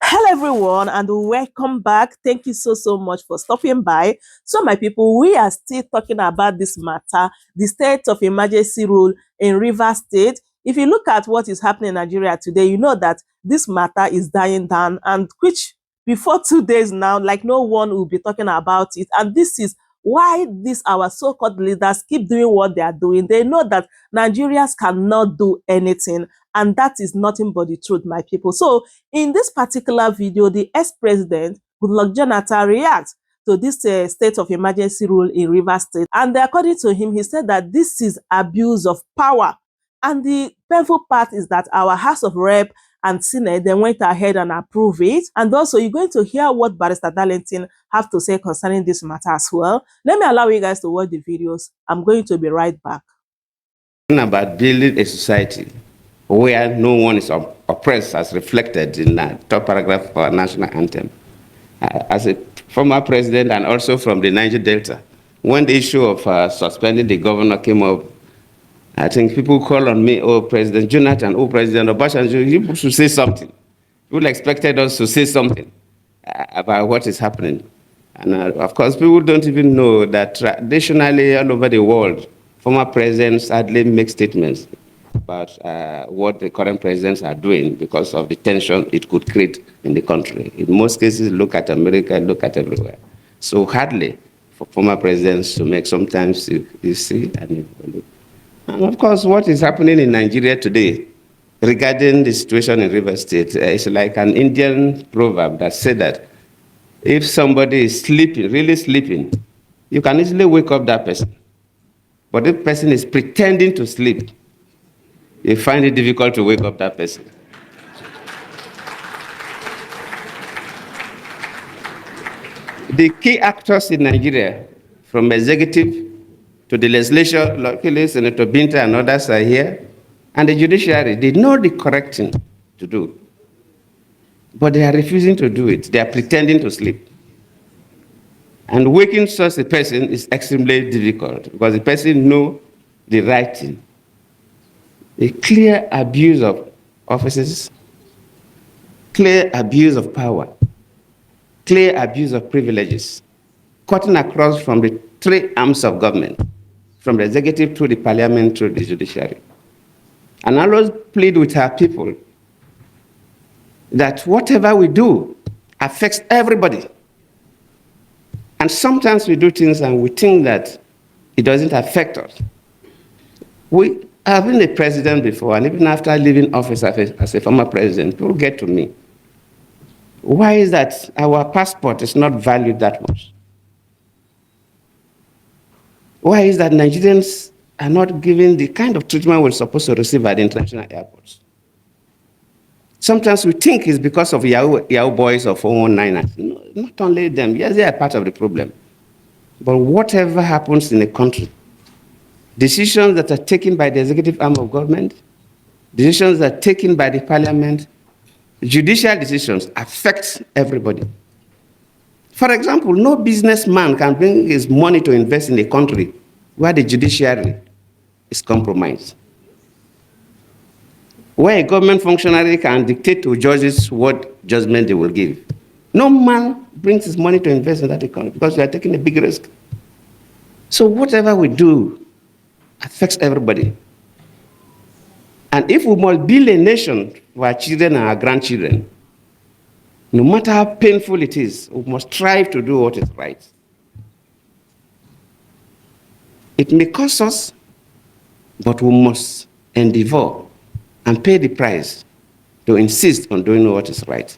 Hello everyone and welcome back. Thank you so much for stopping by. So my people, we are still talking about this matter, the state of emergency rule in Rivers State. If you look at what is happening in Nigeria today, you know that this matter is dying down, and which before 2 days now, like no one will be talking about it. And this is why these our so-called leaders keep doing what they are doing. They know that Nigerians cannot do anything, and that is nothing but the truth, my people. So in this particular video, the ex-president, Goodluck Jonathan, reacts to this state of emergency rule in Rivers State. And according to him, he said that this is abuse of power. And the painful part is that our House of Rep and Senate then went ahead and approved it. And also, you're going to hear what Barrister Darlington have to say concerning this matter as well. Let me allow you guys to watch the videos. I'm going to be right back. About building a society where no one is oppressed, as reflected in the top paragraph of our national anthem. As a former president and also from the Niger Delta, when the issue of suspending the governor came up, I think people call on me, oh, President Jonathan, oh, President Obasanjo, you should say something. People expected us to say something about what is happening. And of course, people don't even know that traditionally all over the world, former presidents hardly make statements about what the current presidents are doing because of the tension it could create in the country. In most cases, look at America, look at everywhere. So hardly for former presidents to make, sometimes you see and you look. And of course, what is happening in Nigeria today regarding the situation in Rivers State is like an Indian proverb that said that if somebody is sleeping, really sleeping, you can easily wake up that person. But if the person is pretending to sleep, you find it difficult to wake up that person. The key actors in Nigeria, from executive to the legislature, luckily Senator Binta and others are here, and the judiciary, they know the correct thing to do. But they are refusing to do it. They are pretending to sleep. And waking such a person is extremely difficult because the person knows the right thing. A clear abuse of offices, clear abuse of power, clear abuse of privileges, cutting across from the three arms of government, from the executive to the parliament to the judiciary. And I always plead with our people that whatever we do affects everybody. And sometimes we do things and we think that it doesn't affect us. I've been a president before, and even after leaving office as a former president, people get to me. Why is that our passport is not valued that much? Why is that Nigerians are not given the kind of treatment we're supposed to receive at the international airports? Sometimes we think it's because of Yahoo boys or 419ers. No, not only them. Yes, they are part of the problem. But whatever happens in a country, decisions that are taken by the executive arm of government, decisions that are taken by the parliament, judicial decisions affect everybody. For example, no businessman can bring his money to invest in a country where the judiciary is compromised, where a government functionary can dictate to judges what judgment they will give. No man brings his money to invest in that economy because we are taking a big risk. So whatever we do affects everybody. And if we must build a nation for our children and our grandchildren, no matter how painful it is, we must strive to do what is right. It may cost us, but we must endeavor and pay the price to insist on doing what is right.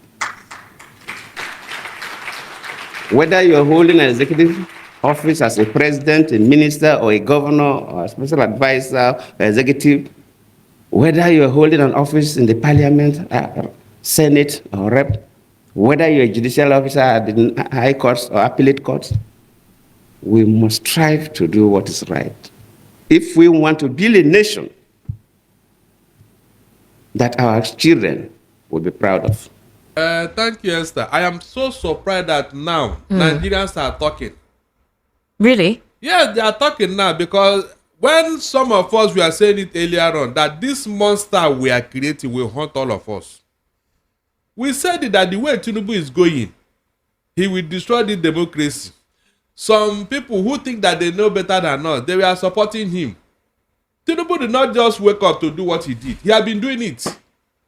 Whether you're holding an executive office as a president, a minister, or a governor, or a special advisor, or executive, whether you're holding an office in the parliament, senate, or rep, whether you're a judicial officer at the high courts or appellate courts, we must strive to do what is right. If we want to build a nation that our children will be proud of. Thank you, Esther. I am so surprised that now Nigerians are talking. Really? Yes, they are talking now because when some of us were saying it earlier on that this monster we are creating will haunt all of us. We said it that the way Tinubu is going, he will destroy the democracy. Some people who think that they know better than us, they were supporting him. Tinubu did not just wake up to do what he did. He had been doing it.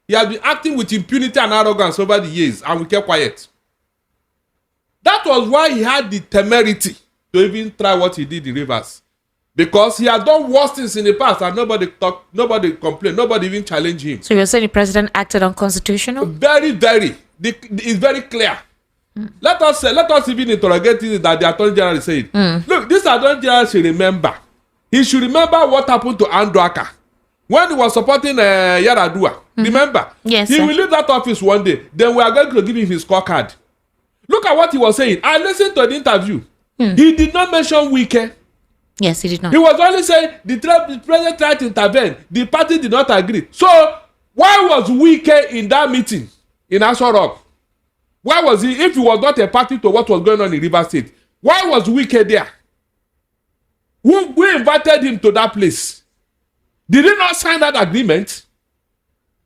He had been acting with impunity and arrogance over the years, and we kept quiet. That was why he had the temerity to even try what he did in Rivers. Because he had done worse things in the past and nobody talked, nobody complained, nobody even challenged him. So you're saying the president acted unconstitutional? Very, very. It's very clear. Let us even interrogate it that the Attorney General is saying. Look, this Attorney General should remember. He should remember what happened to Andwaka when he was supporting Yaradua. Remember? Yes, he sir. will leave that office one day. Then we are going to give him his scorecard. Look at what he was saying. I listened to the interview. He did not mention Wike. Yes, he did not. He was only saying the president tried to intervene. The party did not agree. So why was Wike in that meeting in Aso Rock? Why was he, if he was not a party to what was going on in Rivers State? Why was Wike there? Who invited him to that place? Did he not sign that agreement?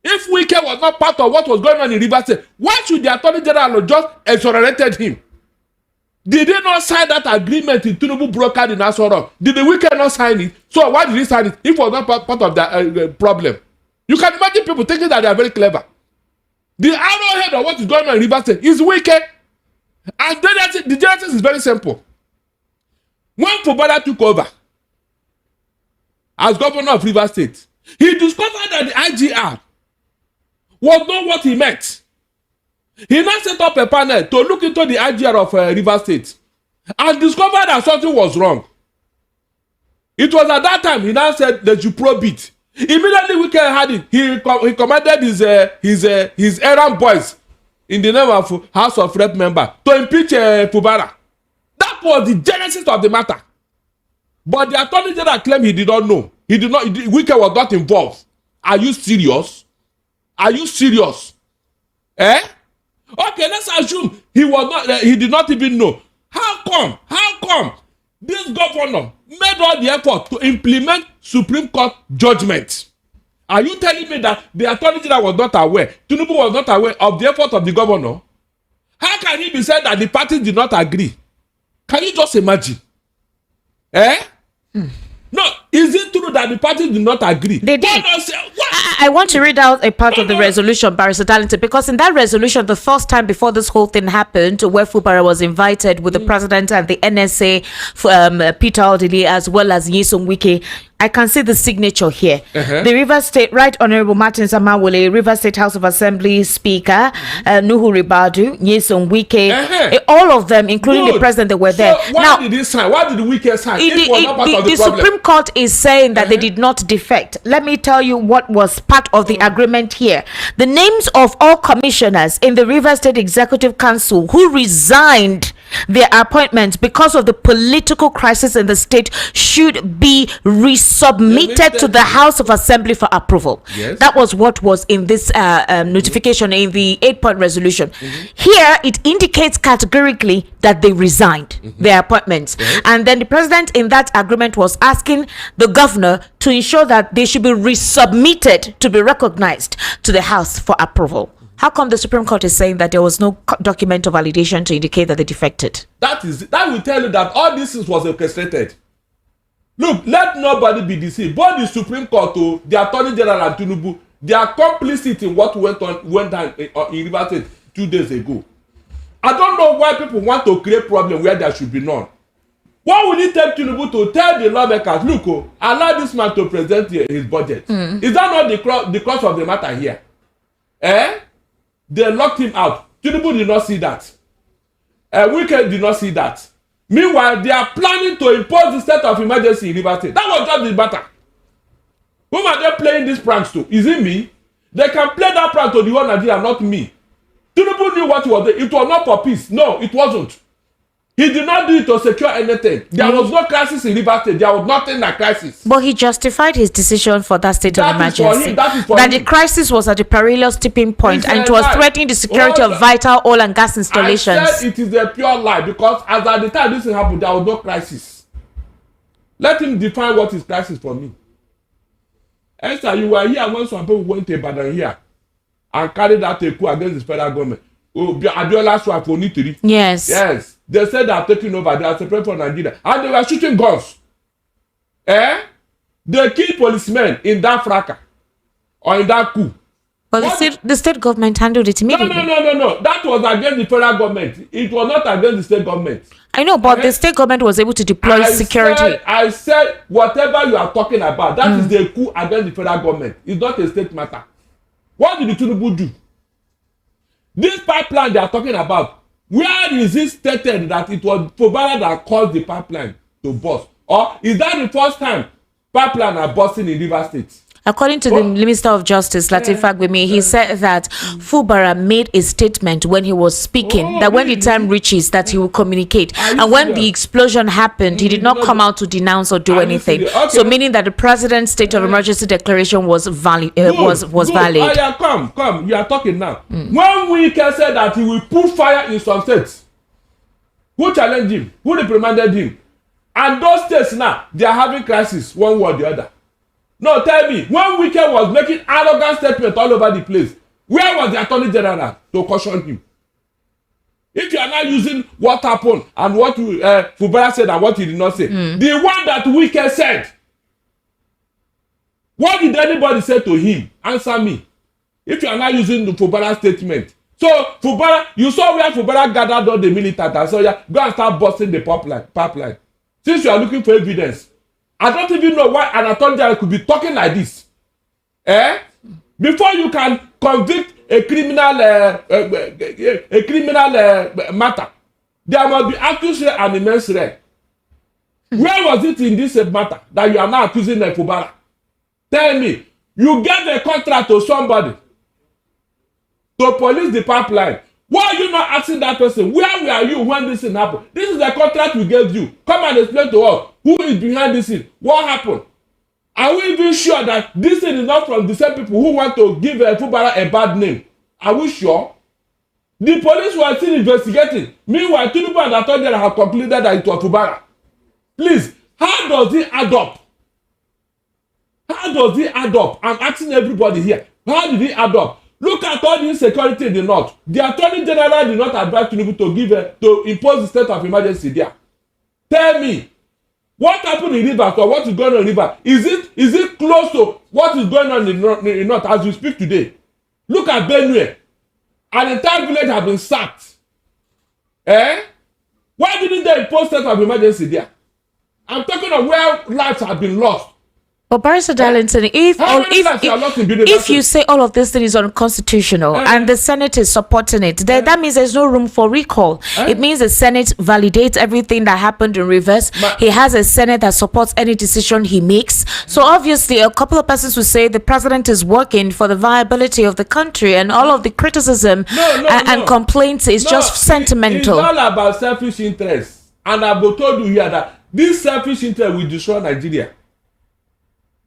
If Wike was not part of what was going on in Rivers State, why should the Attorney General just exonerated him? Did they not sign that agreement in Tinubu brokered in Aso Rock? Did the Wike not sign it? So why did he sign it if it was not part of the problem? You can imagine people thinking that they are very clever. The arrowhead of what is going on in Rivers State is Wike. And the genesis is very simple. When Fubara took over as governor of Rivers State, he discovered that the IGR was not what he meant. He now set up a panel to look into the IGR of Rivers State and discovered that something was wrong. It was at that time he now said that you probe it. Immediately Wike had it. He commanded his errand boys in the name of House of Rep member to impeach Fubara. That was the genesis of the matter. But the Attorney General claimed he did not know. Wike was not involved. Are you serious? Are you serious? Eh? Okay, let's assume he did not even know. How come this governor made all the effort to implement Supreme Court judgment? Are you telling me that the Attorney General was not aware, Tinubu was not aware of the effort of the governor? How can it be said that the parties did not agree? Can you just imagine? Eh? No, is it true that the parties did not agree? They did. What? I want to read out a part of the resolution, Barrister Darlington, because in that resolution, the first time before this whole thing happened, where Fubara was invited with the president and the NSA, Peter Odili, as well as Nyesom Wike, I can see the signature here. The Rivers State, Right Honorable Martin Samawole, Rivers State House of Assembly Speaker, Nuhu Ribadu, Nyesom Wike, all of them, including the president, they were there. So why did he sign? Why did Wike sign? It was not part of the problem. Supreme Court is saying that they did not defect. Let me tell you what was part of the agreement here. The names of all commissioners in the Rivers State Executive Council who resigned their appointments because of the political crisis in the state should be resubmitted to the House of Assembly for approval. Yes. That was what was in this notification in the 8-point resolution. Here it indicates categorically that they resigned their appointments. And then the president in that agreement was asking the governor to ensure that they should be resubmitted to be recognized to the House for approval. How come the Supreme Court is saying that there was no document of validation to indicate that they defected? That will tell you that all this was orchestrated. Look, let nobody be deceived. Both the Supreme Court, the Attorney General and Tinubu, they are complicit in what went on in Rivers State 2 days ago. I don't know why people want to create problem where there should be none. What will it take Tinubu to tell the lawmakers, look, allow this man to present his budget? Is that not the crux of the matter here? Eh? They locked him out. Tinubu did not see that. Wike did not see that. Meanwhile, they are planning to impose the state of emergency in Rivers State. That was just the matter. Whom are they playing these pranks to? Is it me? They can play that prank to the whole Nigeria, not me. Tinubu knew what was there. It was not for peace. No, it wasn't. He did not do it to secure anything. There was no crisis in Rivers State. There was nothing like crisis. But he justified his decision for that state of emergency. That the crisis was at a perilous tipping point and it was threatening the security of vital oil and gas installations. I said it is a pure lie because as at the time this happened, there was no crisis. Let him define what is crisis for me. Esther, you were here when some people went to Ibadan here. and carried out a coup against the federal government. Abiola's wife, Onitiri. Yes. Yes. They said they are taking over. They are separated from Nigeria. And they were shooting guns. They killed policemen in that fracas or in that coup. But the state government handled it immediately. No. That was against the federal government. It was not against the state government. I know, but the state government was able to deploy security. I said whatever you are talking about, that is the coup against the federal government. It's not a state matter. What did the Tinubu do? This pipeline they are talking about, where is it stated that it was Fubara that caused the pipeline to burst? Or is that the first time pipeline are bursting in Rivers State? According to the Minister of Justice, Lateef Fagbemi, he said that Fubara made a statement when he was speaking that when the time reaches that he will communicate. And when the explosion happened, he did not come out to denounce or do anything. Okay. So meaning that the president's state of emergency declaration was valid. Was valid. Oh, yeah, come. You are talking now. When Wike said that he will put fire in some states, who challenged him? Who reprimanded him? And those states now, they are having crisis one way or the other. No, tell me, when Wike was making arrogant statements all over the place, where was the Attorney General to caution him? If you are not using what happened and what Fubara said and what he did not say, the one that Wike said, what did anybody say to him? Answer me. If you are not using the Fubara statement. So, Fubara, you saw where Fubara gathered all the militants, so yeah, go and start busting the pipeline. Since you are looking for evidence, I don't even know why an attorney general could be talking like this. Before you can convict a criminal matter, there must be accused and immense rare. Where was it in this matter that you are now accusing Fubara? Tell me, you gave a contract to somebody to police the pipeline. Why are you not asking that person, where were you when this thing happened? This is the contract we gave you. Come and explain to us who is behind this thing. What happened? Are we even sure that this thing is not from the same people who want to give Fubara a bad name? Are we sure? The police were still investigating. Meanwhile, Tinubu and Attorney General have concluded that it was Fubara. Please, how does it add up? How does it add up? I'm asking everybody here. How did it add up? Look at all the insecurity in the north. The Attorney General did not advise Tinubu to impose the state of emergency there. Tell me, what happened in Rivers or what is going on in Rivers? Is it close to what is going on in the north as we speak today? Look at Benue. An entire village has been sacked. Why didn't they impose state of emergency there? I'm talking of where lives have been lost. But Barrister Darlington, if you say all of this thing is unconstitutional and the Senate is supporting it, then that means there's no room for recall. It means the Senate validates everything that happened in Rivers. He has a Senate that supports any decision he makes. So obviously, a couple of persons will say the president is working for the viability of the country, and all of the criticism and complaints is just sentimental. It's all about selfish interests. And I've told you here that this selfish interest will destroy Nigeria.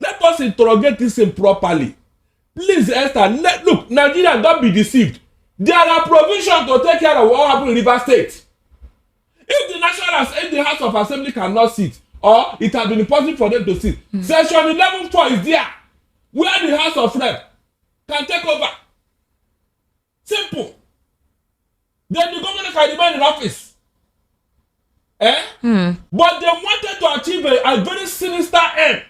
Let us interrogate this thing properly. Please, Esther, look, Nigeria, don't be deceived. There are provisions to take care of what happened in Rivers State. If the House of Assembly cannot sit, or it has been impossible for them to sit, Section 11.4 is there, where the House of Rep can take over. Simple. Then the government can remain in office. But they wanted to achieve a very sinister end.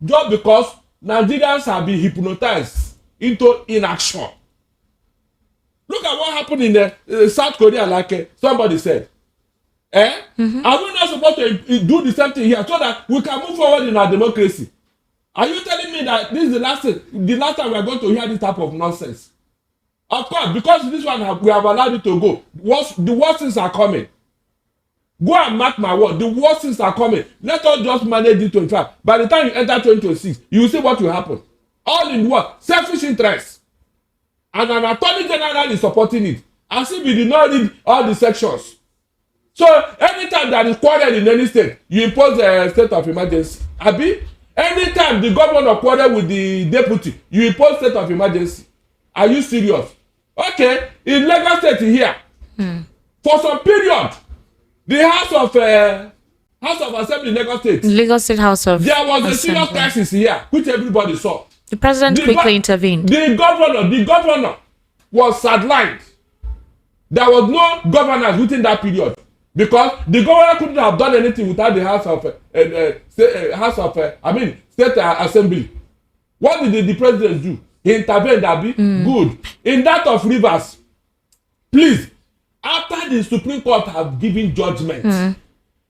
Just because Nigerians have been hypnotized into inaction. Look at what happened in South Korea, like somebody said. Are we not supposed to do the same thing here so that we can move forward in our democracy? Are you telling me that this is the last time we are going to hear this type of nonsense? Of course, because this one we have allowed it to go. The worst things are coming. Go and mark my word. The worst things are coming. Let us just manage it 25. By the time you enter 2026, you will see what will happen. All in what? Selfish interest. And an Attorney General is supporting it. As if you did not read all the sections. So, anytime there is quarrel in any state, you impose a state of emergency. Abi? Anytime the governor quarrel with the deputy, you impose state of emergency. Are you serious? Okay, in Lagos State here, for some period, the House of Assembly in Lagos State. Lagos State House of There was a Assembly. serious crisis here, which everybody saw. The president quickly intervened. The governor was sidelined. There was no governance within that period because the governor couldn't have done anything without the state assembly. What did the president do? He intervened, Abi. Good. In that of Rivers, please, after the Supreme Court have given judgment,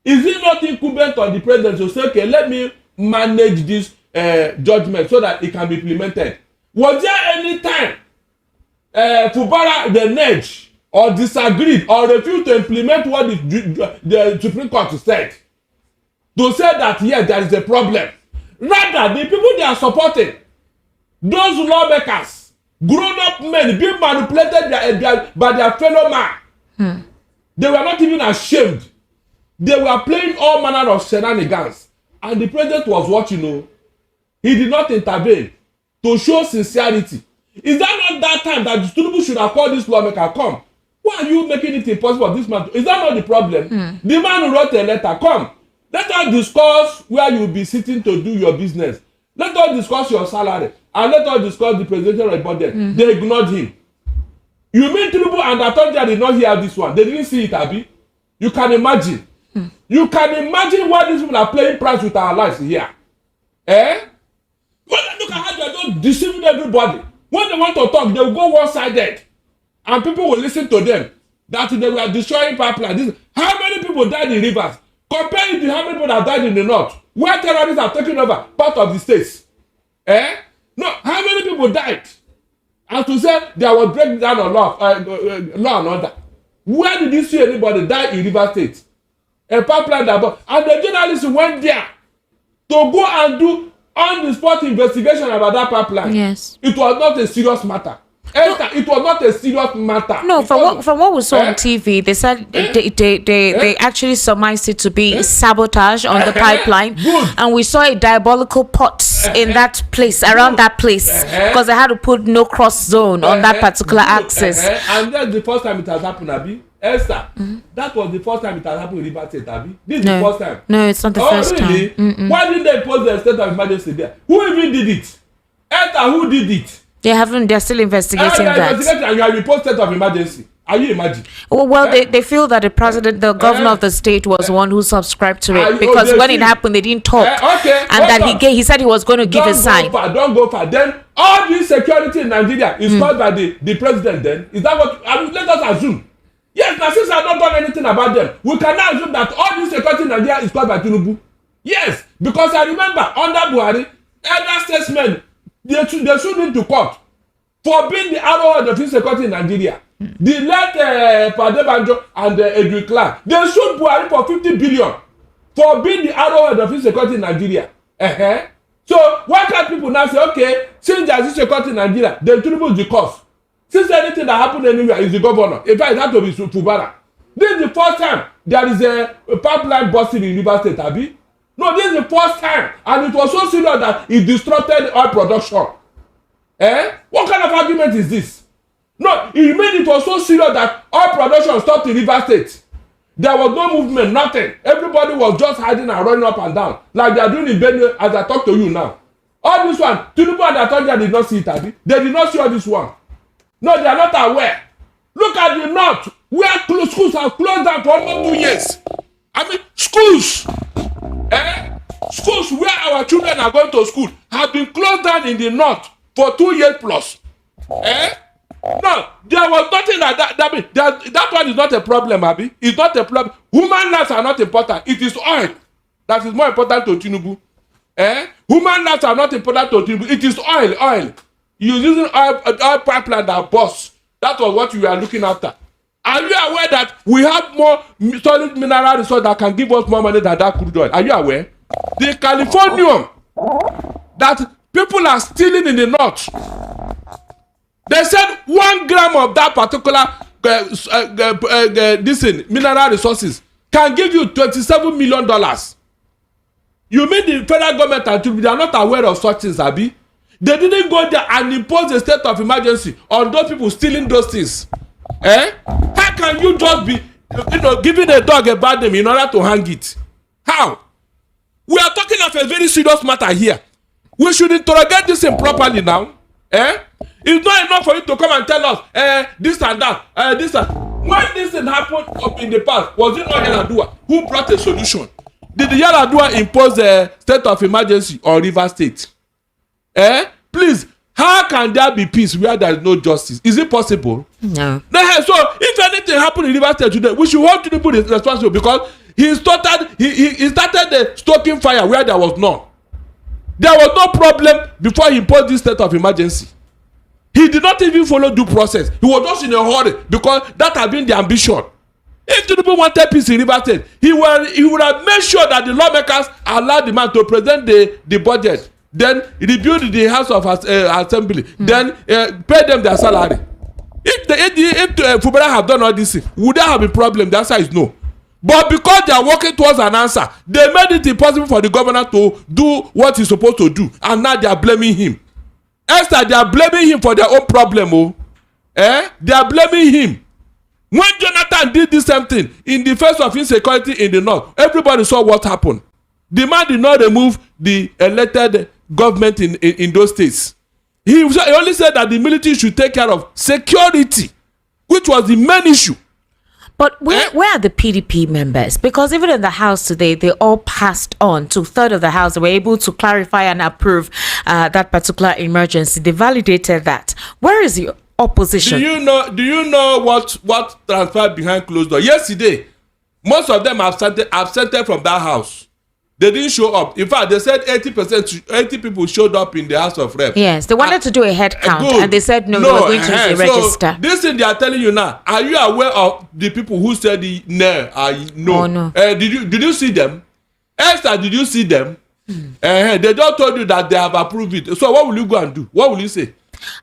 is it not incumbent on the president to say, okay, let me manage this judgment so that it can be implemented? Was there any time Fubara reneged or disagreed or refused to implement what the Supreme Court said? To say that, yes, there is a problem. Rather, the people they are supporting, those lawmakers, grown-up men being manipulated by their fellow man, they were not even ashamed. They were playing all manner of shenanigans. And the president was watching. He did not intervene to show sincerity. Is that not that time that Tinubu should have called this lawmaker? Come. Why are you making it impossible for this man? Is that not the problem? The man who wrote a letter, come. Let us discuss where you will be sitting to do your business. Let us discuss your salary. And let us discuss the presidential budget. They ignored him. You mean Tinubu and Atonja did not hear this one? They didn't see it, Abi? You can imagine. You can imagine why these people are playing price with our lives here. Well, look at how they are just deceiving everybody. When they want to talk, they will go one-sided. And people will listen to them. That they were destroying pipeline. How many people died in rivers? Compare it to how many people have died in the north. Where terrorists are taking over part of the states. No, how many people died? And to say there was breakdown of law and order. Where did you see anybody die in River State? A pipeline that and the journalists went there to go and do on-the-spot investigation about that pipeline. Yes. It was not a serious matter. It was not a serious matter. No, from what we saw on TV, they said they actually surmised it to be sabotage on the pipeline. And we saw a diabolical pot in that place, around that place, because they had to put no cross zone on that particular axis. And that's the first time it has happened, Abi. Esther, that was the first time it has happened in River State, Abi. This is the first time. No, it's not the first really? time. Why didn't they post the state of emergency there? Who even did it? Esther, who did it? They're still investigating that. And you have reposed state of emergency. Are you imagining? Well, they feel that the governor of the state was the one who subscribed to it, because when it happened, they didn't talk. And that he said he was going to give a sign. Don't go far. Then all this security in Nigeria is caused by the president. Then is that what? Let us assume. Yes, now since I don't done anything about them, we can now assume that all this security in Nigeria is caused by Tinubu. Yes, because I remember under Buhari, elder statesmen they should into court for being the arrowhead of insecurity in Nigeria. The late Padebanjo and Edwin Clark, they sued Buhari for 50 billion for being the arrowhead of insecurity in Nigeria. So why can't people now say, okay, since there is insecurity in Nigeria, then Tinubu is the cause. Since anything that happened anywhere is the governor. In fact, it had to be Fubara. This is the first time there is a pipeline busting in River State, Abi. No, this is the first time, and it was so serious that it disrupted oil production. What kind of argument is this? No, it means it was so serious that oil production stopped in River State. There was no movement, nothing. Everybody was just hiding and running up and down, like they are doing in Benue as I talk to you now. All this one, Tinubu and Atonja did not see it, Abi. They did not see all this one. No, they are not aware. Look at the north, where schools have closed down for almost 2 years. I mean, schools. Schools where our children are going to school have been closed down in the north for 2 years plus. No, there was nothing like that. That one is not a problem, Abi. It's not a problem. Human lives are not important. It is oil that is more important to Tinubu. Human lives are not important to Tinubu. It is oil. You're using oil pipeline that burst. That was what you are looking after. Are you aware that we have more solid mineral resource that can give us more money than that crude oil? Are you aware? The Californium that people are stealing in the north. They said 1 gram of that particular mineral resources can give you $27 million. You mean the federal government and they are not aware of such things, Abi? They didn't go there and impose a state of emergency on those people stealing those things. How can you just be, giving a dog a bad name in order to hang it? How? We are talking of a very serious matter here. We should interrogate this thing properly now. It's not enough for you to come and tell us this and that, this and when this thing happened up in the past, was it not Yar'Adua who brought a solution? Did the Yar'Adua impose a state of emergency on Rivers State? Please, how can there be peace where there is no justice? Is it possible? No. So, if anything happened in Rivers State today, we should hold Tinubu responsible because he started the stoking fire where there was none. There was no problem before he imposed this state of emergency. He did not even follow due process. He was just in a hurry because that had been the ambition. If Tinubu wanted peace in Rivers State, he would have made sure that the lawmakers allowed the man to present the budget, then rebuild the House of Assembly, then pay them their salary. If Fubara have done all this, would there have a problem? The answer is no. But because they are working towards an answer, they made it impossible for the governor to do what he's supposed to do, and now they are blaming him. Esther, they are blaming him for their own problem. They are blaming him. When Jonathan did the same thing in the face of insecurity in the north, everybody saw what happened. The man did not remove the elected government in those states. He only said that the military should take care of security, which was the main issue. But where are the PDP members? Because even in the House today, they all passed on. 2/3 of the House, they were able to clarify and approve that particular emergency. They validated that. Where is the opposition? Do you know what transpired behind closed doors? Yesterday, most of them absented from that house. They didn't show up. In fact, they said 80 people showed up in the House of Reps. Yes, they wanted to do a head count, and they said no, they were going to register. So this thing they are telling you now, are you aware of the people who said no? Oh, no. Did you see them? Esther, did you see them? They just told you that they have approved it. So what will you go and do? What will you say?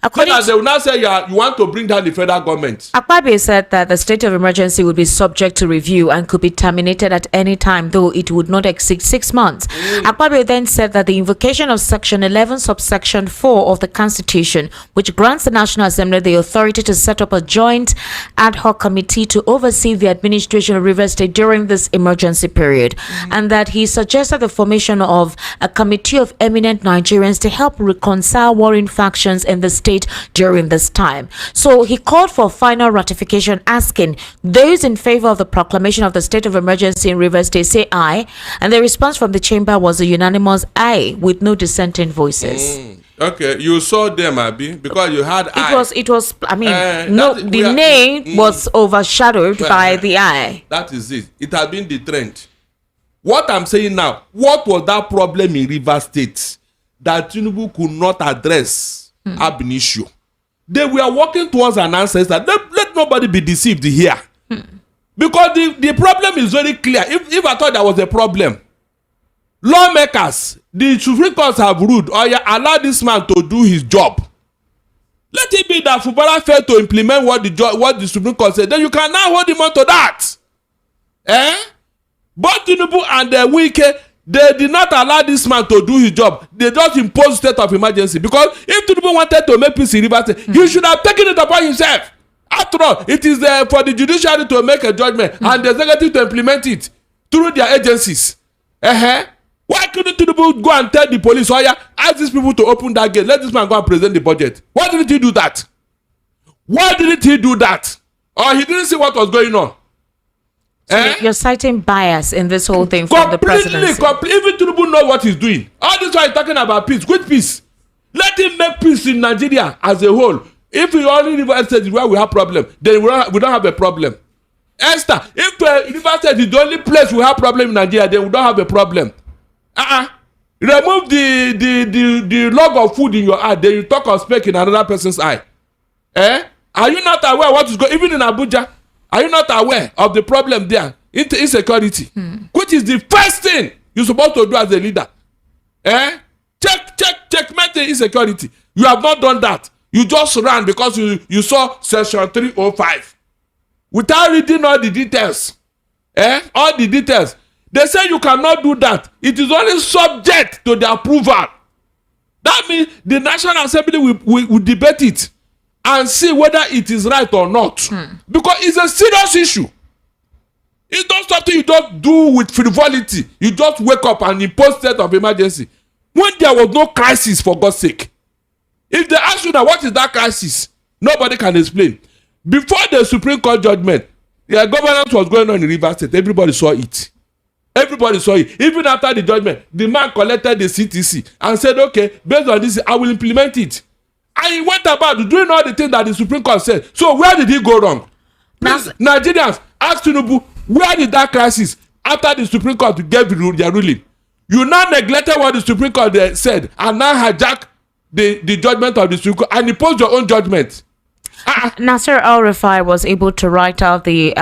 They will now say you want to bring down the federal government. Akpabio said that the state of emergency would be subject to review and could be terminated at any time, though it would not exceed 6 months. Akpabio then said that the invocation of Section 11, subsection 4 of the Constitution, which grants the National Assembly the authority to set up a joint ad hoc committee to oversee the administration of Rivers State during this emergency period, and that he suggested the formation of a committee of eminent Nigerians to help reconcile warring factions in the state during this time. So he called for final ratification, asking those in favor of the proclamation of the state of emergency in Rivers State say aye, and the response from the chamber was a unanimous aye with no dissenting voices. Okay, you saw them, Abi, because you had aye. It was. I mean, the name was overshadowed by the aye. That is it. It has been the trend. What I'm saying now, what was that problem in Rivers State that Tinubu could not address? Ab initio. They were working towards an answer that let nobody be deceived here. Because the problem is very clear. If I thought there was a problem, lawmakers, the Supreme Court have ruled or allow this man to do his job. Let it be that Fubara failed to implement what the Supreme Court said. Then you can now hold him on to that. Both Tinubu and Wike, they did not allow this man to do his job. They just imposed state of emergency. Because if Tinubu wanted to make peace in Rivers State, he should have taken it upon himself. After all, it is for the judiciary to make a judgment and the executive to implement it through their agencies. Why couldn't Tinubu go and tell the police, ask these people to open that gate, let this man go and present the budget? Why didn't he do that? Why didn't he do that? Or he didn't see what was going on? So you're citing bias in this whole thing from the presidency. Even Tinubu know what he's doing. All this why he's talking about peace. Good peace. Let him make peace in Nigeria as a whole. If we only Rivers State is where we have problem, then we don't have a problem. Esther, if Rivers State is the only place we have problem in Nigeria, then we don't have a problem. Remove the log of food in your eye, then you talk of speck in another person's eye. Are you not aware what is going? Even in Abuja, are you not aware of the problem there? Insecurity, which is the first thing you're supposed to do as a leader. Checkmate insecurity. You have not done that. You just ran because you saw section 305 without reading all the details. All the details. They say you cannot do that. It is only subject to the approval. That means the National Assembly will debate it and see whether it is right or not. Because it's a serious issue. It's not something you just do with frivolity. You just wake up and impose state of emergency. when there was no crisis, for God's sake. If they ask you now, what is that crisis? Nobody can explain. Before the Supreme Court judgment, the governance was going on in Rivers State. Everybody saw it. Everybody saw it. Even after the judgment, the man collected the CTC and said, okay, based on this, I will implement it. And he went about doing all the things that the Supreme Court said. So where did he go wrong? Please, Nigerians, ask Tinubu, where did that crisis after the Supreme Court gave their ruling? You now neglected what the Supreme Court said and now hijack the judgment of the Supreme Court and impose your own judgment. Nasser El-Rufai was able to write out the,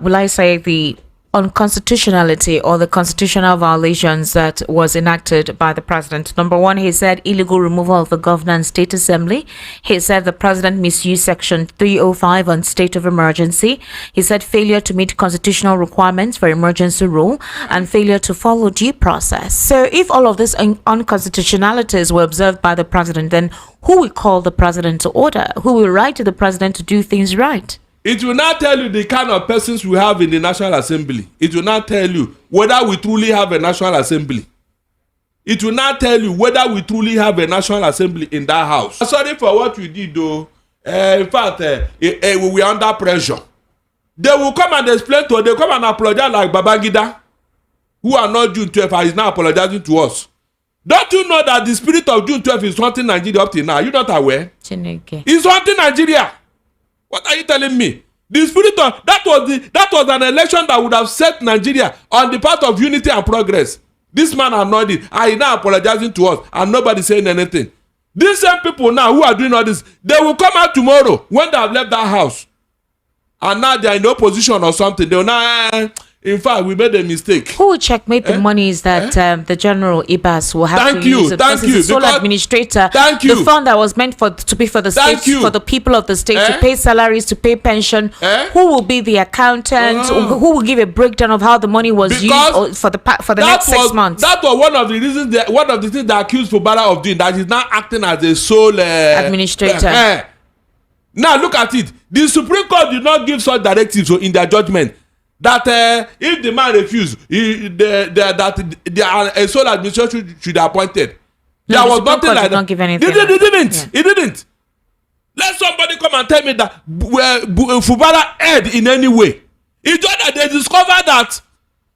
will I say, the unconstitutionality or the constitutional violations that was enacted by the president. Number one, he said illegal removal of the governor and state assembly. He said the president misused section 305 on state of emergency. He said failure to meet constitutional requirements for emergency rule and failure to follow due process. So if all of these unconstitutionalities were observed by the president, then who will call the president to order? Who will write to the president to do things right? It will not tell you the kind of persons we have in the National Assembly. It will not tell you whether we truly have a National Assembly. It will not tell you whether we truly have a National Assembly in that house. Sorry for what we did though. In fact, we were under pressure. They will come and explain to us. They come and apologize like Babangida, who are not June 12th and is now apologizing to us. Don't you know that the spirit of June 12th is haunting Nigeria up till now? You're not aware? It's haunting Nigeria. What are you telling me? The spirit of that was an election that would have set Nigeria on the path of unity and progress. This man annoyed it and he now apologizing to us and nobody saying anything. These same people now who are doing all this, they will come out tomorrow when they have left that house and now they are in opposition or something. They will now, in fact, we made a mistake. Who will checkmate the monies that the General Ibas will have to use? Thank you. The sole administrator. The fund that was meant to be for the state, for the people of the state, to pay salaries, to pay pension. Who will be the accountant? Who will give a breakdown of how the money was used for the next 6 months? That was one of the reasons. One of the things that accused Fubara of doing, that he's now acting as a sole administrator. Now look at it. The Supreme Court did not give such directives in their judgment. That if the man refused, that a sole administration should be appointed. There was nothing like that. He didn't. Let somebody come and tell me that Fubara erred in any way. It's just that they discovered that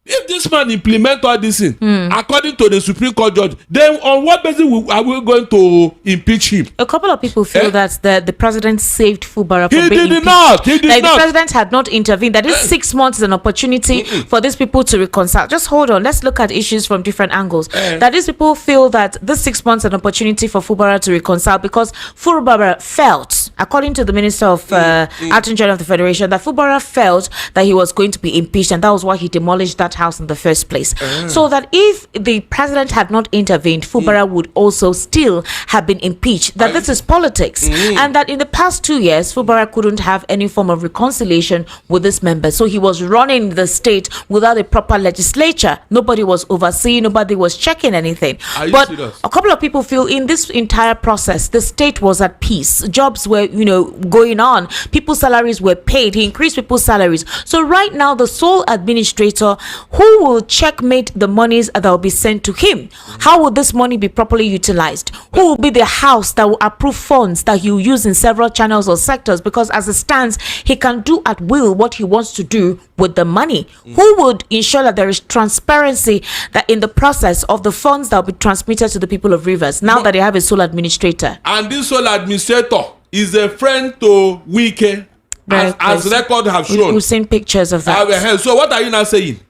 if this man implement all this thing according to the Supreme Court judge, then on what basis are we going to impeach him? A couple of people feel that the president saved Fubara from being impeached. He did not. The president had not intervened. That is 6 months is an opportunity for these people to reconcile. Just hold on. Let's look at issues from different angles. That these people feel that this 6 months is an opportunity for Fubara to reconcile because Fubara felt, according to the Minister of Attorney General of the Federation, that Fubara felt that he was going to be impeached, and that was why he demolished that house in the first place. So that if the president had not intervened, Fubara would also still have been impeached. That this is politics, and that in the past 2 years, Fubara couldn't have any form of reconciliation with this member. So he was running the state without a proper legislature. Nobody was overseeing, nobody was checking anything. But a couple of people feel in this entire process, the state was at peace. Jobs were, going on. People's salaries were paid. He increased people's salaries. So right now, the sole administrator, who will checkmate the monies that will be sent to him? How will this money be properly utilized? Who will be the house that will approve funds that he will use in several channels or sectors? Because as it stands, he can do at will what he wants to do with the money. Who would ensure that there is transparency that in the process of the funds that will be transmitted to the people of Rivers, now that they have a sole administrator? And this sole administrator is a friend to Wike, as record have shown. We've seen pictures of that. So what are you now saying?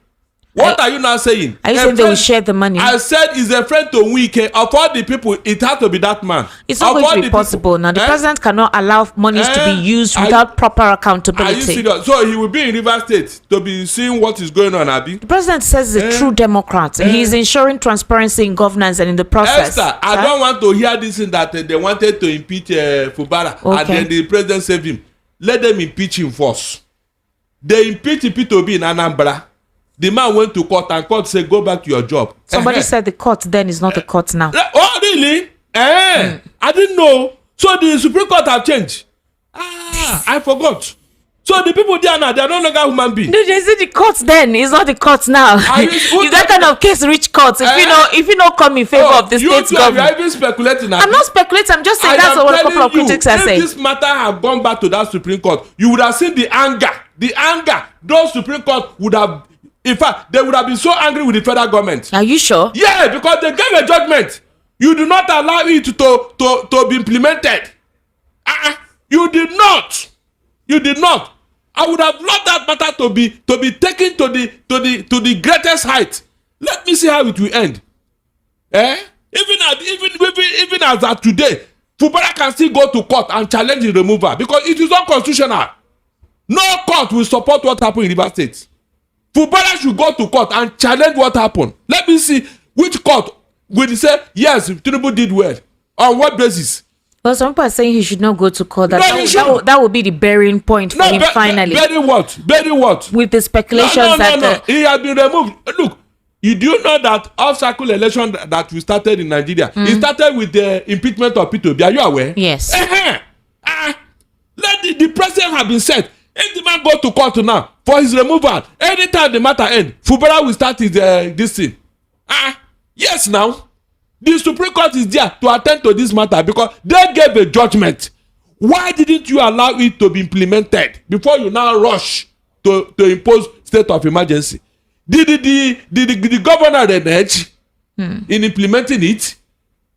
What are you now saying? Are you saying they will share the money? I said he's a friend to Wike. Of all the people, it has to be that man. It's not going to be possible. Now, the president cannot allow monies to be used without proper accountability. Are you serious? So he will be in Rivers State to be seeing what is going on, Abi? The president says he's a true Democrat. He is ensuring transparency in governance and in the process. Esther, I don't want to hear this thing that they wanted to impeach Fubara and then the president saved him. Let them impeach him first. They impeached P2B in Anambra. The man went to court and court said, go back to your job. Somebody said the court then is not the court now. Oh, really? I didn't know. So the Supreme Court have changed. I forgot. So the people there now, they are no longer human beings. No, is it the courts then? It's not the courts now. If that kind of case reach courts, if you not come in favor of the state government. You are even speculating. I'm not speculating. I'm just saying that's what a couple of critics are saying. If this matter had gone back to that Supreme Court, you would have seen the anger. The anger. Those Supreme Court would have, in fact, they would have been so angry with the federal government. Are you sure? Yeah, because they gave a judgment. You do not allow it to be implemented. You did not. You did not. I would have loved that matter to be taken to the greatest height. Let me see how it will end. Even as of today, Fubara can still go to court and challenge the removal because it is unconstitutional. No court will support what happened in River State. Fubara should go to court and challenge what happened. Let me see which court will say yes, Tinubu did well. On what basis? Well, some people are saying he should not go to court. That would be the bearing point for him finally. Bury what? Bury what? With the speculations no. He has been removed. Look, you do know that off-cycle election that we started in Nigeria, it started with the impeachment of P2B. Are you aware? Yes. Let the president have been set. If the man go to court now for his removal, anytime the matter end, Fubara will start his this thing. Yes, now. The Supreme Court is there to attend to this matter because they gave a judgment. Why didn't you allow it to be implemented before you now rush to impose state of emergency? Did the governor renege in implementing it?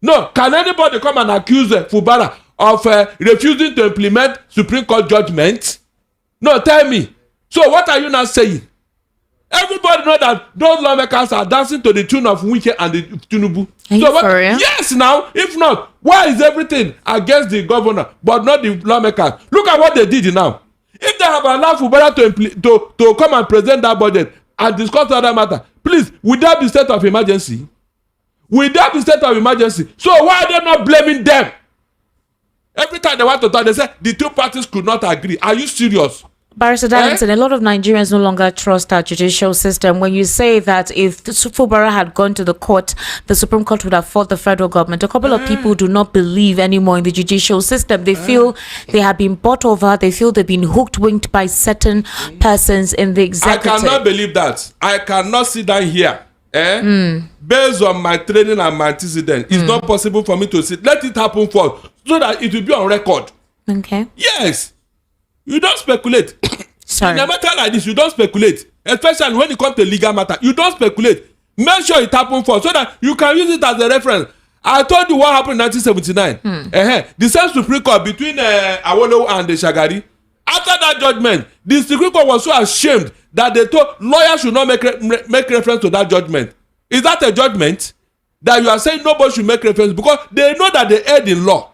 No. Can anybody come and accuse Fubara of refusing to implement Supreme Court judgment? No, tell me. So what are you now saying? Everybody know that those lawmakers are dancing to the tune of Wike and the Tinubu. For real? Yes, now. If not, why is everything against the governor but not the lawmakers? Look at what they did now. If they have allowed Fubara to come and present that budget and discuss other matter, please, would that be state of emergency? Will that be state of emergency? So why are they not blaming them? Every time they want to talk, they say the two parties could not agree. Are you serious? Barrister Darlington, a lot of Nigerians no longer trust our judicial system. When you say that if Fubara had gone to the court, the Supreme Court would have fought the federal government, a couple of people do not believe anymore in the judicial system. They feel they have been bought over. They feel they've been hooked-winked by certain persons in the executive. I cannot believe that. I cannot sit down here. Based on my training and my antecedent, it's not possible for me to sit. Let it happen first so that it will be on record. Okay. Yes. You don't speculate. Sorry. In a matter like this, you don't speculate. Especially when it comes to legal matter. You don't speculate. Make sure it happens first so that you can use it as a reference. I told you what happened in 1979. The same Supreme Court between Awolowo and the Shagari. After that judgment, the Supreme Court was so ashamed that they told lawyers should not make reference to that judgment. Is that a judgment? That you are saying nobody should make reference because they know that they erred in law.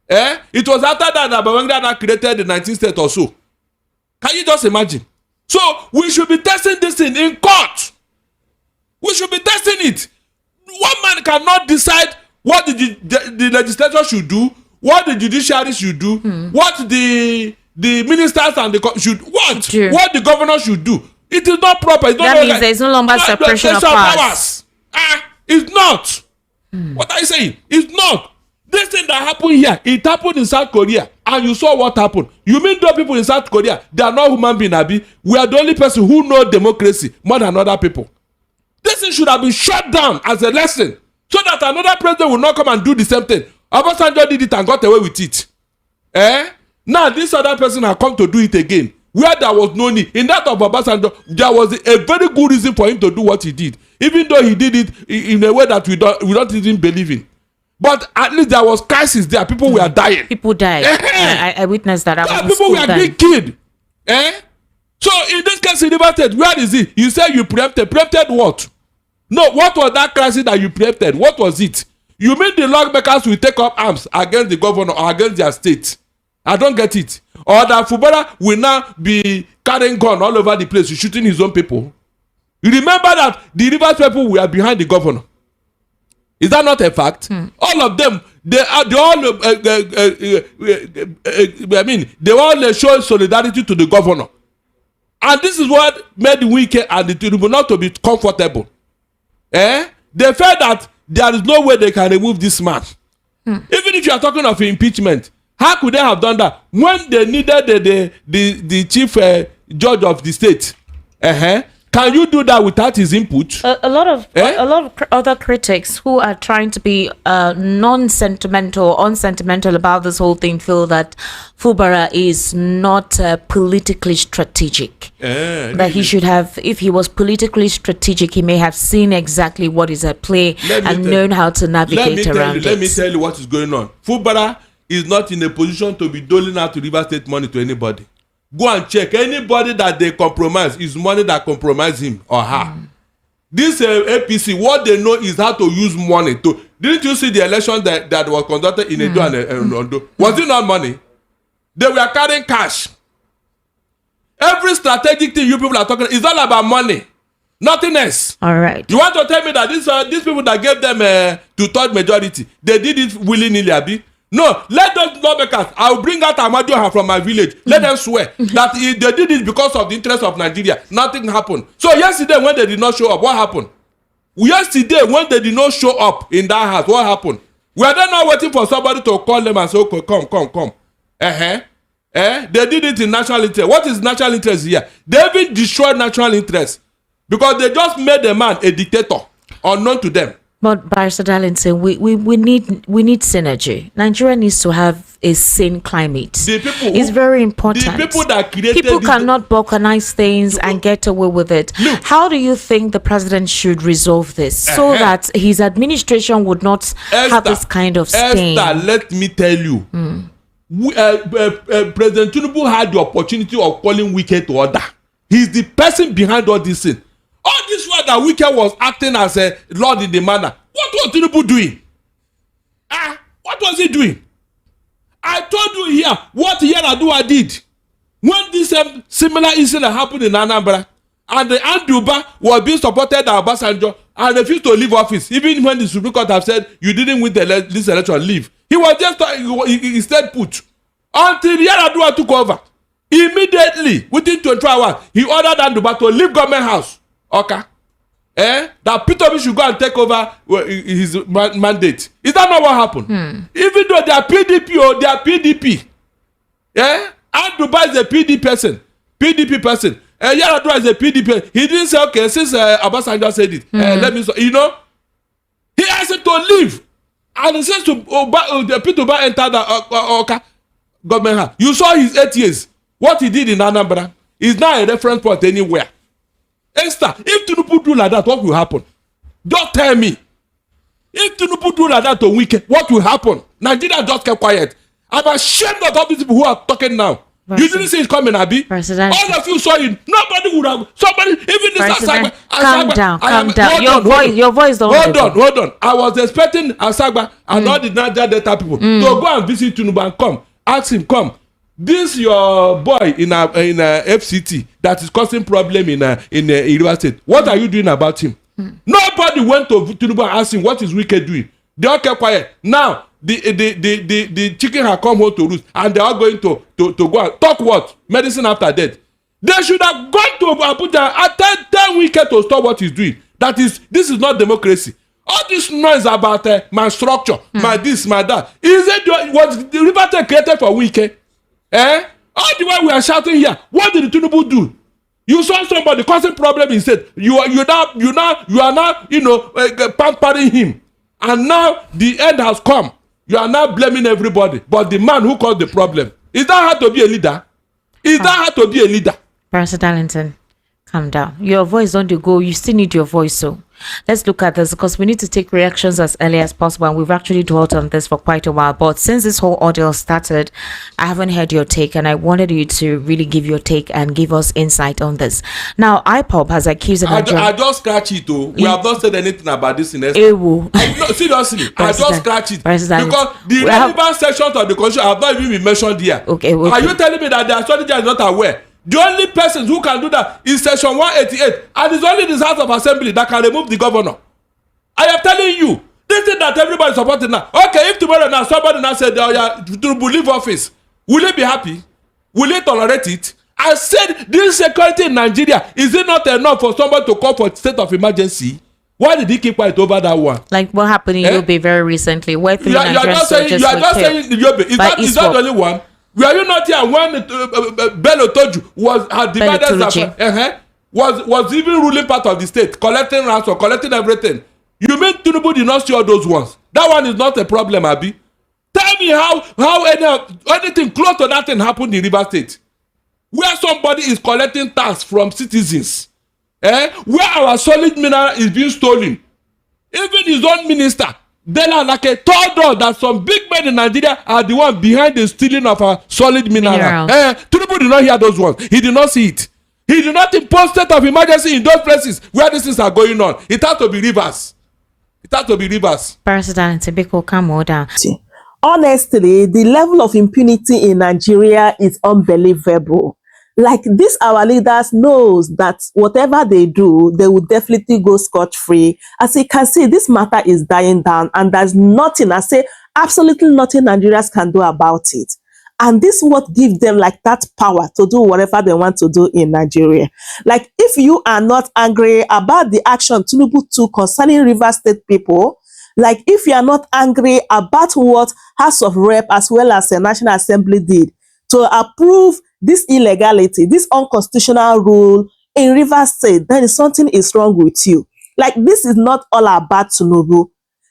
It was after that Babangida created the 19th state or so. Can you just imagine? So we should be testing this thing in court. We should be testing it. One man cannot decide what the legislature should do, what the judiciary should do, what the ministers and the should what the governor should do. It is not proper. It's not that means there is no longer separation of powers. It's not. What are you saying? It's not. This thing that happened here, it happened in South Korea, and you saw what happened. You mean those people in South Korea, they are not human beings, Abi? We are the only person who know democracy more than other people. This thing should have been shut down as a lesson, so that another president will not come and do the same thing. Obasanjo did it and got away with it. Now this other person has come to do it again, where there was no need. In that of Obasanjo, there was a very good reason for him to do what he did, even though he did it in a way that we don't even believe in. But at least there was crisis there. People were dying. People died. I witnessed that. People were being killed. So in this case, in River State, where is it? You say you preempted. Preempted what? No, what was that crisis that you preempted? What was it? You mean the lawmakers will take up arms against the governor or against their state? I don't get it. Or that Fubara will now be carrying gun all over the place, shooting his own people. You remember that the River people were behind the governor. Is that not a fact? All of them, they all show solidarity to the governor. And this is what made Wike and the Tinubu not to be comfortable. They felt that there is no way they can remove this man. Even if you are talking of impeachment, How could they have done that when they needed the chief judge of the state? Can you do that without his input? A lot of other critics who are trying to be non-sentimental, unsentimental about this whole thing feel that Fubara is not politically strategic. That he should have, if he was politically strategic, he may have seen exactly what is at play and known how to navigate around it. Let me tell you what is going on. Fubara is not in a position to be doling out to River State money to anybody. Go and check. Anybody that they compromise is money that compromise him or her. This APC, what they know is how to use money to. Didn't you see the election that was conducted in Edo and Ondo? Was it not money? They were carrying cash. Every strategic thing you people are talking is all about money, nothing else. All right. You want to tell me that these people that gave them two-third majority, they did it willy-nilly, abi? No, let those lawmakers. I will bring out Amadioha from my village. Let them swear that they did it because of the interest of Nigeria. Nothing happened. So yesterday when they did not show up, what happened? Yesterday when they did not show up in that house, what happened? We are then now waiting for somebody to call them and say, okay, come. They did it in national interest. What is national interest here? They even destroyed national interest because they just made a man a dictator unknown to them. But Barrister Darlington, we need synergy. Nigeria needs to have a sane climate. It's very important. The people that created people cannot balkanize things and get away with it. Look, how do you think the president should resolve this so that his administration would not have this kind of stain? Esther, let me tell you. President Tinubu had the opportunity of calling Wike to order. He's the person behind all this thing. All this while that Wike was acting as a lord in the manor. What was Tinubu doing? What was he doing? I told you here what Yaradua did when this similar incident happened in Anambra, and the Anduba was being supported by Obasanjo and refused to leave office, even when the Supreme Court have said you didn't win this election, leave. He was just he stayed put until Yaradua took over. Immediately, within 24 hours, he ordered Anduba to leave government house. Okay, that Peter should go and take over his mandate. Is that not what happened? Even though they are PDP, they are PDP. Anduba is a PDP person. Yaradua is a PDP. He didn't say, okay, since Obasanjo said it, let me. He asked him to leave, and since Peter entered the government house, you saw his 8 years. What he did in Anambra is now a reference point anywhere. Esther, if Tinubu do like that, what will happen? Just tell me. If Tinubu do like that to Wike, what will happen? Nigeria just kept quiet. I'm ashamed of all these people who are talking now. You didn't see it coming, Abi. President. All of you saw it. Nobody would have. Somebody, even this Asagba. Calm down. Your voice don't. Hold on. I was expecting Asagba and all the Niger Delta people to go and visit Tinubu and come. Ask him, come. This your boy in a FCT that is causing problem in River State. What are you doing about him? Nobody went to Tinubu and asked him what is Wike doing. They all kept quiet. Now the chicken have come home to roost and they are going to go and talk what? Medicine after death. They should have gone to Abuja and tell Wike to stop what he's doing. This is not democracy. All this noise about my structure, my this, my that. Was the River State created for Wike? All the way we are shouting here, what did the Tinubu do? You saw somebody causing problem in state. You are now pampering him, and now the end has come. You are now blaming everybody, but the man who caused the problem. Is that hard to be a leader? Is that hard to be a leader? Barrister Darlington, calm down. Your voice don't go. You still need your voice, so. Let's look at this because we need to take reactions as early as possible, and we've actually dwelt on this for quite a while. But since this whole ordeal started, I haven't heard your take, and I wanted you to really give your take and give us insight on this. Now, IPOB has accused the Nigerian. I just scratch it, though. We have not said anything about this in no, seriously, I just scratch it because the relevant sections of the constitution have not even been mentioned here. Okay. Are you telling me that the strategy is not aware? The only person who can do that is section 188, and it's only this House of Assembly that can remove the governor. I am telling you, this thing that everybody is supporting now. Okay, if tomorrow now somebody now said, oh yeah, to leave office, will he be happy? Will he tolerate it? I said, this security in Nigeria, is it not enough for somebody to call for state of emergency? Why did he keep quiet over that one? Like what happened in Yobe very recently, where three You are Nigerian just saying, soldiers you are were just killed saying Yobe. Is by that the only one? Were you not here when Bello Toju had divided was even ruling part of the state, collecting ransom, collecting everything? You mean Tinubu did not see all those ones? That one is not a problem, Abi. Tell me how anything close to that thing happened in River State, where somebody is collecting tax from citizens, where our solid mineral is being stolen. Even his own minister, Dela Lake, told us that some big men in Nigeria are the one behind the stealing of our solid mineral. Tinubu did not hear those ones. He did not see it. He did not impose state of emergency in those places where these things are going on. It has to be reverse. It has to be reverse. President Tibiko, calm down. Honestly, the level of impunity in Nigeria is unbelievable. Like this, our leaders knows that whatever they do, they will definitely go scot-free. As you can see, this matter is dying down, and there's nothing, I say absolutely nothing Nigerians can do about it. And this is what gives them like that power to do whatever they want to do in Nigeria. Like if you are not angry about the action Tinubu took concerning River State people, like if you are not angry about what House of Rep as well as the National Assembly did to approve this illegality, this unconstitutional rule in River State, then something is wrong with you. Like this is not all about Tinubu.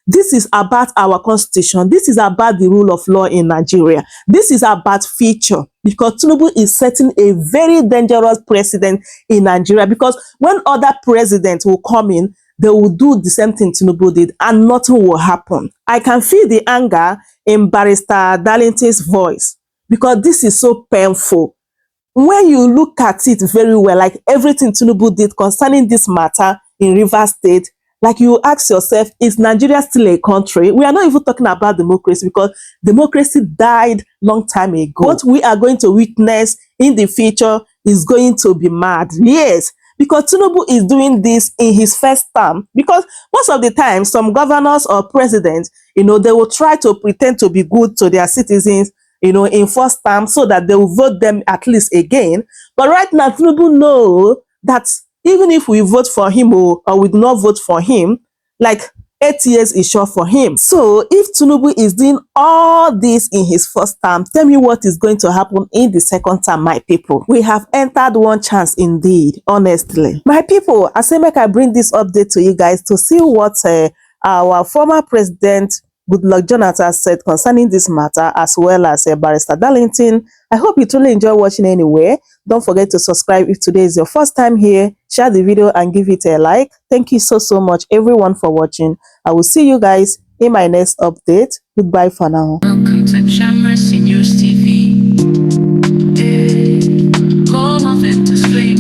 This is about our constitution. This is about the rule of law in Nigeria. This is about future, because Tinubu is setting a very dangerous precedent in Nigeria, because when other presidents will come in, they will do the same thing Tinubu did and nothing will happen. I can feel the anger in Barrister Darlington's voice, because this is so painful. When you look at it very well, like everything Tinubu did concerning this matter in River State, like you ask yourself, is Nigeria still a country? We are not even talking about democracy, because democracy died long time ago. What we are going to witness in the future is going to be mad. Yes, because Tinubu is doing this in his first term. Because most of the time, some governors or presidents, they will try to pretend to be good to their citizens, in first term, so that they will vote them at least again. But right now, Tinubu know that even if we vote for him or we do not vote for him, like 8 years is short for him. So if Tinubu is doing all this in his first term, tell me what is going to happen in the second term, my people. We have entered one chance indeed, honestly. My people, I say make I bring this update to you guys to see what our former president Goodluck Jonathan said concerning this matter, as well as Barrister Darlington. I hope you truly enjoy watching anyway. Don't forget to subscribe if today is your first time here. Share the video and give it a like. Thank you so much everyone for watching. I will see you guys in my next update. Goodbye for now. Welcome to Shammer Seniors TV. Come on, display.